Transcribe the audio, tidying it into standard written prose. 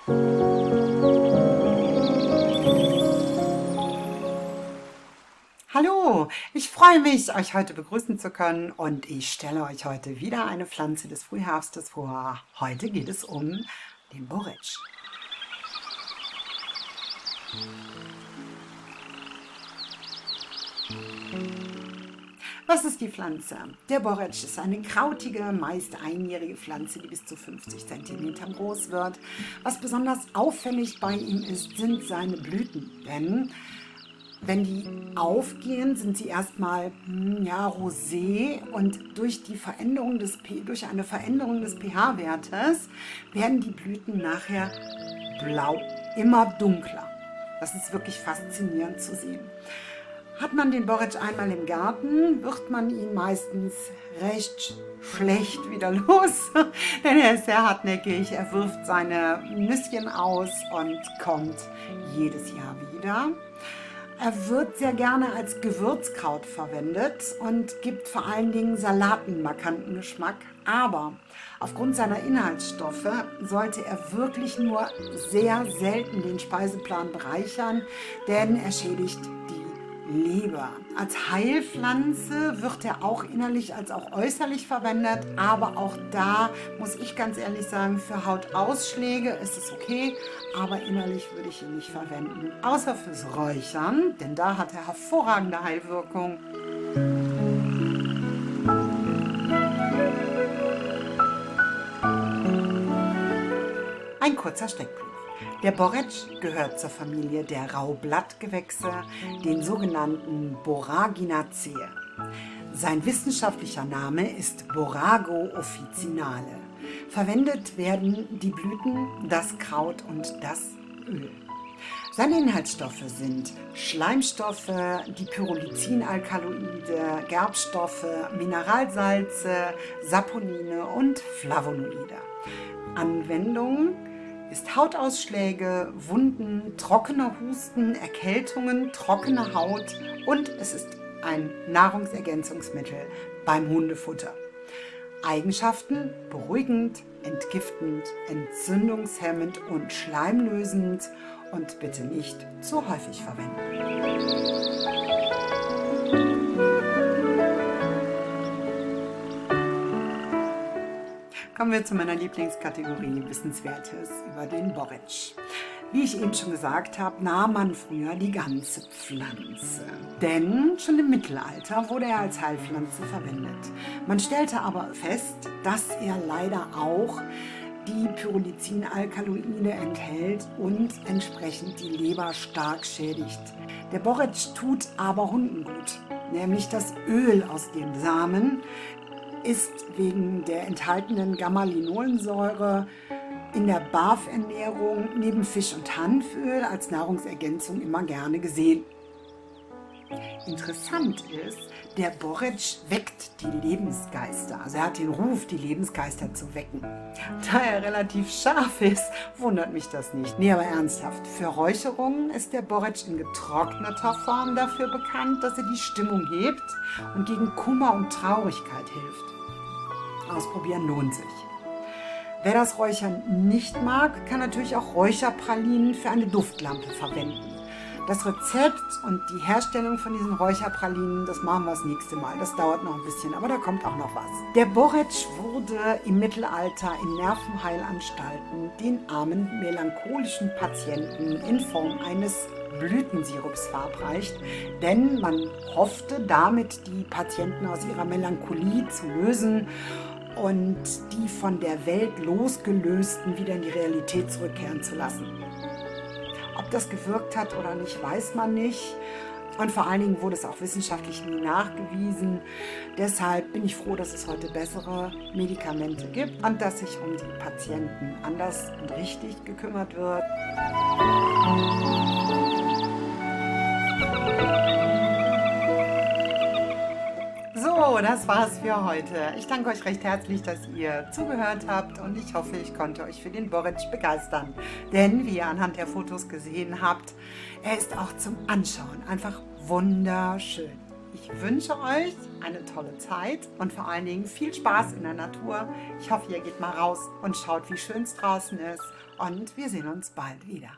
Hallo, ich freue mich, euch heute begrüßen zu können und ich stelle euch heute wieder eine Pflanze des Frühherbstes vor. Heute geht es um den Borretsch. Was ist die Pflanze? Der Borretsch ist eine krautige, meist einjährige Pflanze, die bis zu 50 cm groß wird. Was besonders auffällig bei ihm ist, sind seine Blüten, denn wenn die aufgehen, sind sie erstmal rosé und durch eine Veränderung des pH-Wertes werden die Blüten nachher blau, immer dunkler. Das ist wirklich faszinierend zu sehen. Hat man den Borretsch einmal im Garten, wird man ihn meistens recht schlecht wieder los, denn er ist sehr hartnäckig, er wirft seine Nüsschen aus und kommt jedes Jahr wieder. Er wird sehr gerne als Gewürzkraut verwendet und gibt vor allen Dingen Salaten markanten Geschmack, aber aufgrund seiner Inhaltsstoffe sollte er wirklich nur sehr selten den Speiseplan bereichern, denn er schädigt die Leber. Als Heilpflanze wird er auch innerlich als auch äußerlich verwendet, aber auch da muss ich ganz ehrlich sagen, für Hautausschläge ist es okay, aber innerlich würde ich ihn nicht verwenden. Außer fürs Räuchern, denn da hat er hervorragende Heilwirkung. Ein kurzer Steckbrief. Der Borretsch gehört zur Familie der Raublattgewächse, den sogenannten Boraginaceae. Sein wissenschaftlicher Name ist Borago officinale. Verwendet werden die Blüten, das Kraut und das Öl. Seine Inhaltsstoffe sind Schleimstoffe, die Pyrrolizin-Alkaloide, Gerbstoffe, Mineralsalze, Saponine und Flavonoide. Anwendung ist Hautausschläge, Wunden, trockener Husten, Erkältungen, trockene Haut und es ist ein Nahrungsergänzungsmittel beim Hundefutter. Eigenschaften: beruhigend, entgiftend, entzündungshemmend und schleimlösend und bitte nicht zu häufig verwenden. Kommen wir zu meiner Lieblingskategorie Wissenswertes über den Borretsch. Wie ich eben schon gesagt habe, nahm man früher die ganze Pflanze. Denn schon im Mittelalter wurde er als Heilpflanze verwendet. Man stellte aber fest, dass er leider auch die Pyrrolizin-Alkaloide enthält und entsprechend die Leber stark schädigt. Der Borretsch tut aber Hunden gut, nämlich das Öl aus dem Samen ist wegen der enthaltenen Gamma-Linolensäure in der BAF-Ernährung neben Fisch- und Hanföl als Nahrungsergänzung immer gerne gesehen. Interessant ist, der Borretsch weckt die Lebensgeister. Also er hat den Ruf, die Lebensgeister zu wecken. Da er relativ scharf ist, wundert mich das nicht. Nee, aber ernsthaft, für Räucherungen ist der Borretsch in getrockneter Form dafür bekannt, dass er die Stimmung hebt und gegen Kummer und Traurigkeit hilft. Ausprobieren lohnt sich. Wer das Räuchern nicht mag, kann natürlich auch Räucherpralinen für eine Duftlampe verwenden. Das Rezept und die Herstellung von diesen Räucherpralinen, das machen wir das nächste Mal. Das dauert noch ein bisschen, aber da kommt auch noch was. Der Borretsch wurde im Mittelalter in Nervenheilanstalten den armen melancholischen Patienten in Form eines Blütensirups verabreicht, denn man hoffte damit, die Patienten aus ihrer Melancholie zu lösen und die von der Welt losgelösten wieder in die Realität zurückkehren zu lassen. Ob das gewirkt hat oder nicht, weiß man nicht. Und vor allen Dingen wurde es auch wissenschaftlich nie nachgewiesen. Deshalb bin ich froh, dass es heute bessere Medikamente gibt und dass sich um die Patienten anders und richtig gekümmert wird. So, das war's für heute. Ich danke euch recht herzlich, dass ihr zugehört habt und ich hoffe, ich konnte euch für den Borretsch begeistern. Denn, wie ihr anhand der Fotos gesehen habt, er ist auch zum Anschauen einfach wunderschön. Ich wünsche euch eine tolle Zeit und vor allen Dingen viel Spaß in der Natur. Ich hoffe, ihr geht mal raus und schaut, wie schön es draußen ist. Und wir sehen uns bald wieder.